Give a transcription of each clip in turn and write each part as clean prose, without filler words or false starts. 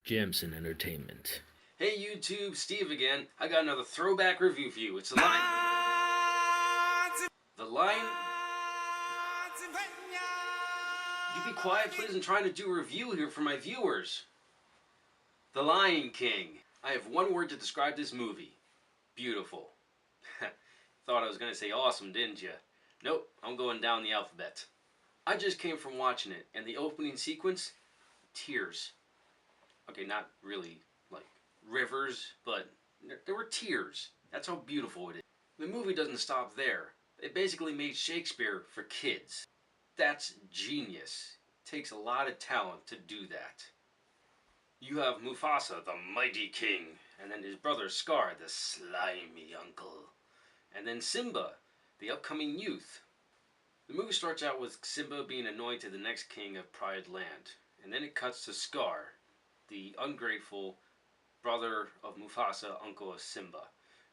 Jamsin Entertainment. Hey YouTube, Steve again. I got another throwback review for you. It's the line. The line. You be quiet, please. I'm trying to do a review here for my viewers. The Lion King. I have one word to describe this movie. Beautiful. Thought I was going to say awesome, didn't you? Nope, I'm going down the alphabet. I just came from watching it, and the opening sequence, tears. Okay, not really like rivers, but there were tears. That's how beautiful it is. The movie doesn't stop there. They basically made Shakespeare for kids. That's genius. It takes a lot of talent to do that. You have Mufasa, the mighty king, and then his brother Scar, the slimy uncle, and then Simba, the upcoming youth. The movie starts out with Simba being anointed the next king of Pride Land, and then it cuts to Scar, the ungrateful brother of Mufasa, uncle of Simba,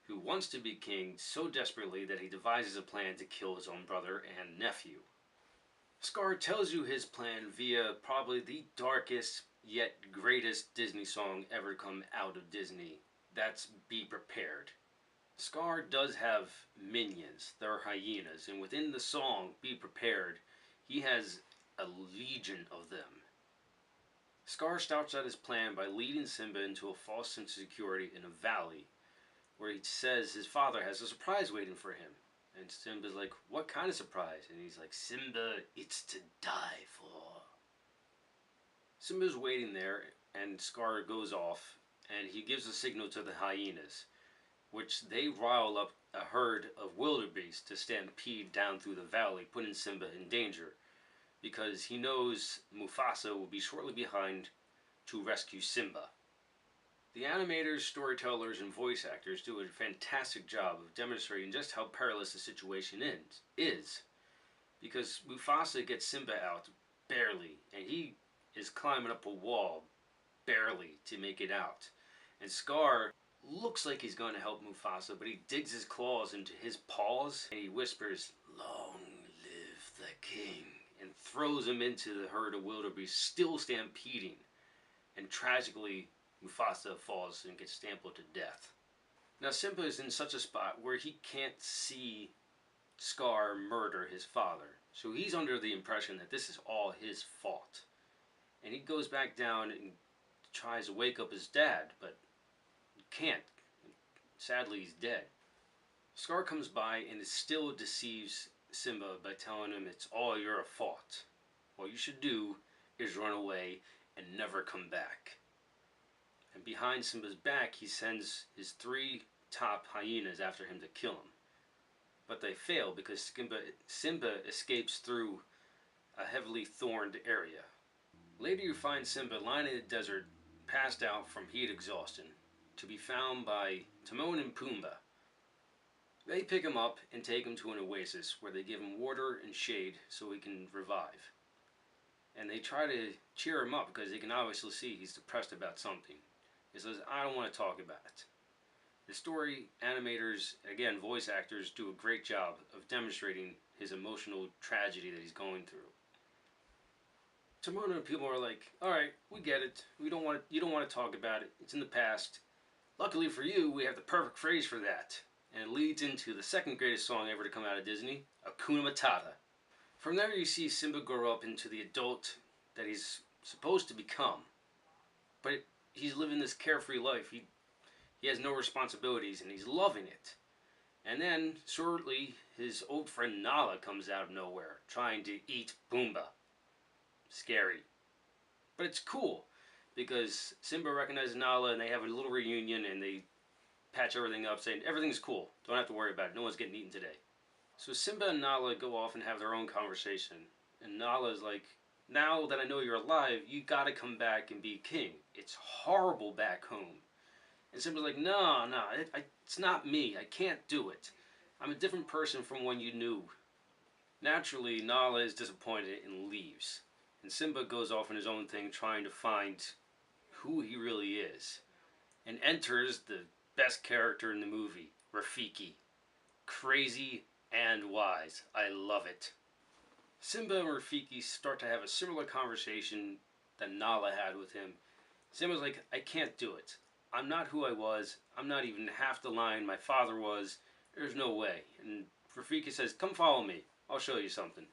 who wants to be king so desperately that he devises a plan to kill his own brother and nephew. Scar tells you his plan via probably the darkest yet greatest Disney song ever come out of Disney. That's Be Prepared. Scar does have minions, they're hyenas, and within the song Be Prepared, he has a legion of them. Scar starts out his plan by leading Simba into a false sense of security in a valley, where he says his father has a surprise waiting for him. And Simba's like, what kind of surprise? And he's like, Simba, it's to die for. Simba's waiting there, and Scar goes off, and he gives a signal to the hyenas, which they rile up a herd of wildebeest to stampede down through the valley, putting Simba in danger, because he knows Mufasa will be shortly behind to rescue Simba. The animators, storytellers, and voice actors do a fantastic job of demonstrating just how perilous the situation is. Because Mufasa gets Simba out barely, and he is climbing up a wall barely to make it out. And Scar looks like he's going to help Mufasa, but he digs his claws into his paws, and he whispers, "Long live the king," and throws him into the herd of wildebeest, still stampeding. And tragically, Mufasa falls and gets stampled to death. Now Simba is in such a spot where he can't see Scar murder his father, so he's under the impression that this is all his fault. And he goes back down and tries to wake up his dad, but can't. Sadly, he's dead. Scar comes by and still deceives Simba by telling him it's all your fault. What you should do is run away and never come back. And behind Simba's back, he sends his 3 top hyenas after him to kill him. But they fail because Simba escapes through a heavily thorned area. Later you find Simba lying in the desert, passed out from heat exhaustion, to be found by Timon and Pumbaa. They pick him up and take him to an oasis where they give him water and shade so he can revive. And they try to cheer him up because they can obviously see he's depressed about something. He says, "I don't want to talk about it." The story animators, again voice actors, do a great job of demonstrating his emotional tragedy that he's going through. Timon and people are like, "Alright, we get it. You don't want to talk about it. It's in the past. Luckily for you, we have the perfect phrase for that." And it leads into the second greatest song ever to come out of Disney, Hakuna Matata. From there you see Simba grow up into the adult that he's supposed to become. But he's living this carefree life. He has no responsibilities and he's loving it. And then, shortly, his old friend Nala comes out of nowhere, trying to eat Pumbaa. Scary. But it's cool, because Simba recognizes Nala and they have a little reunion and they patch everything up, saying everything's cool, don't have to worry about it, no one's getting eaten today. So Simba and Nala go off and have their own conversation, and Nala's like, "Now that I know you're alive, you gotta come back and be king. It's horrible back home." And Simba's like, no, it's not me, I can't do it. I'm a different person from when you knew. Naturally, Nala is disappointed and leaves, and Simba goes off on his own thing trying to find who he really is, and enters the best character in the movie, Rafiki. Crazy and wise. I love it. Simba and Rafiki start to have a similar conversation that Nala had with him, Simba's like, I can't do it. I'm not who I was. I'm not even half the lion my father was. There's no way. And Rafiki says, come follow me. I'll show you something.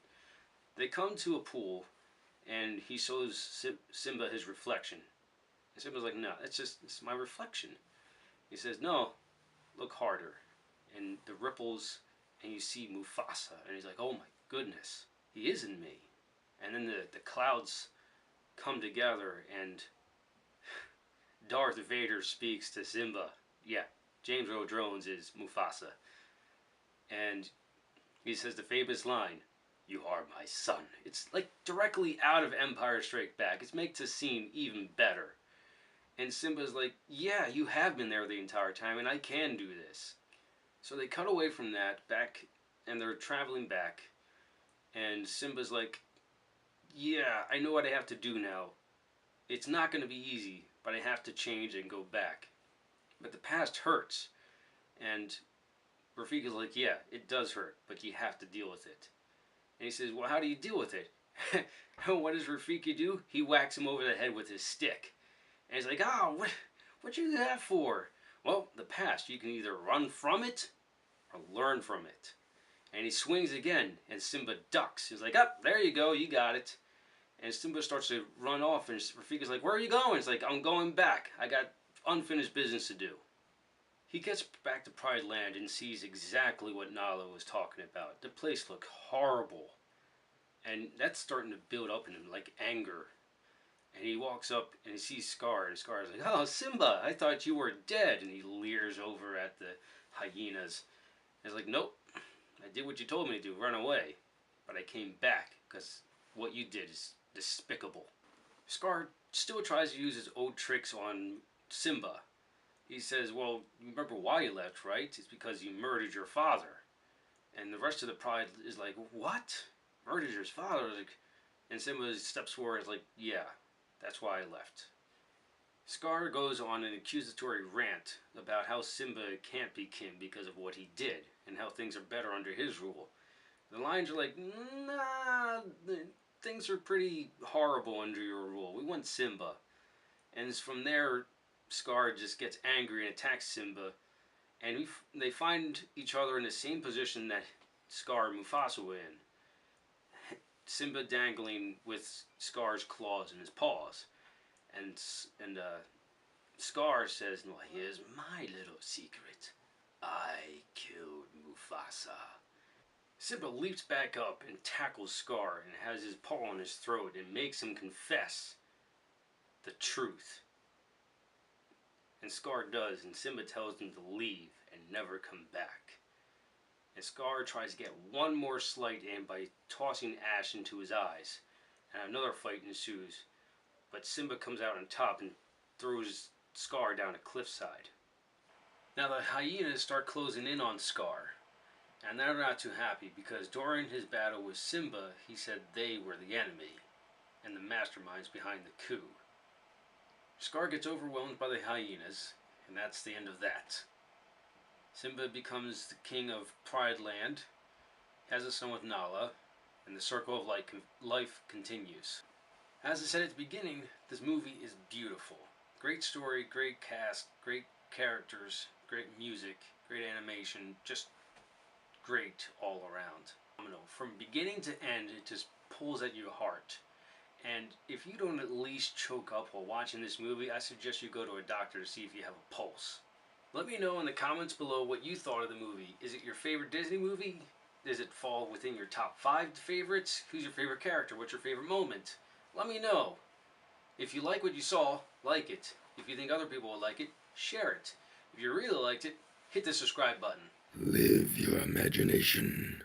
They come to a pool, and he shows Simba his reflection. And Simba's like, no, it's my reflection. He says, no, look harder. And the ripples, and you see Mufasa. And he's like, oh my goodness, he is in me. And then the clouds come together, and Darth Vader speaks to Simba. Yeah, James Earl Jones is Mufasa. And he says the famous line, you are my son. It's like directly out of Empire Strikes Back. It makes the scene even better. And Simba's like, yeah, you have been there the entire time, and I can do this. So they cut away from that back, and they're traveling back. And Simba's like, yeah, I know what I have to do now. It's not going to be easy, but I have to change and go back. But the past hurts. And Rafika's like, yeah, it does hurt, but you have to deal with it. And he says, well, how do you deal with it? What does Rafiki do? He whacks him over the head with his stick. And he's like, what you do that for? Well, the past, you can either run from it or learn from it. And he swings again, and Simba ducks. He's like, there you go, you got it. And Simba starts to run off, and Rafika's like, where are you going? He's like, I'm going back. I got unfinished business to do. He gets back to Pride Land and sees exactly what Nala was talking about. The place looked horrible. And that's starting to build up in him, like anger. And he walks up and he sees Scar, and Scar's like, oh, Simba, I thought you were dead. And he leers over at the hyenas. And he's like, nope, I did what you told me to do, run away. But I came back, because what you did is despicable. Scar still tries to use his old tricks on Simba. He says, well, you remember why you left, right? It's because you murdered your father. And the rest of the pride is like, what? Murdered your father? And Simba steps forward, is like, yeah, that's why I left. Scar goes on an accusatory rant about how Simba can't be king because of what he did, and how things are better under his rule. The lions are like, nah, things are pretty horrible under your rule. We want Simba. And from there, Scar just gets angry and attacks Simba. And they find each other in the same position that Scar and Mufasa were in. Simba dangling with Scar's claws in his paws. And Scar says, well, here's my little secret. I killed Mufasa. Simba leaps back up and tackles Scar and has his paw on his throat and makes him confess the truth. And Scar does, and Simba tells him to leave and never come back. And Scar tries to get one more slight in by tossing ash into his eyes. And another fight ensues. But Simba comes out on top and throws Scar down a cliffside. Now the hyenas start closing in on Scar. And they're not too happy, because during his battle with Simba, he said they were the enemy and the masterminds behind the coup. Scar gets overwhelmed by the hyenas, and that's the end of that. Simba becomes the king of Pride Land, has a son with Nala, and the circle of life continues. As I said at the beginning, this movie is beautiful. Great story, great cast, great characters, great music, great animation, just great all around. From beginning to end, it just pulls at your heart. And if you don't at least choke up while watching this movie, I suggest you go to a doctor to see if you have a pulse. Let me know in the comments below what you thought of the movie. Is it your favorite Disney movie? Does it fall within your top 5 favorites? Who's your favorite character? What's your favorite moment? Let me know. If you like what you saw, like it. If you think other people will like it, share it. If you really liked it, hit the subscribe button. Live your imagination.